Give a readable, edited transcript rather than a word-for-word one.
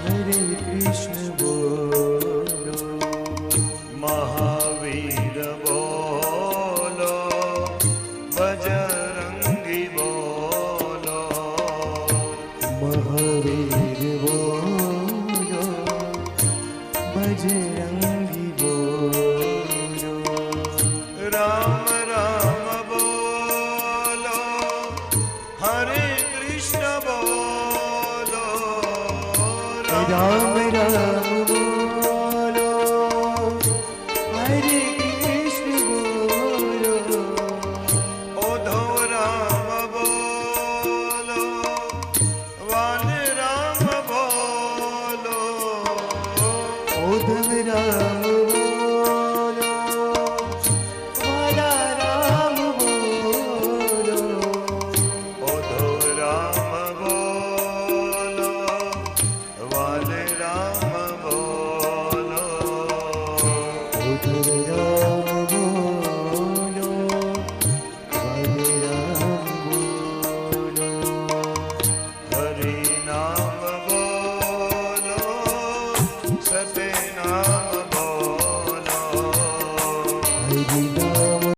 हरे कृष्ण बोलो, महावीर बोलो, बजरंगी बोलो, महावीर बोलो, बजरंगी बोलो, राम राम बोलो, हरे कृष्ण बोलो, राम राम बोलो, हरे कृष्ण बोलो, उद्धव राम बोलो, वाल राम बोलो, उद्धव राम बोलो, वाला राम बोलो, उद्धव राम बोलो, वाल राम बोलो, उद्धव राम बोलो, वाले राम बोलो, हरि नाम बोलो, सत्य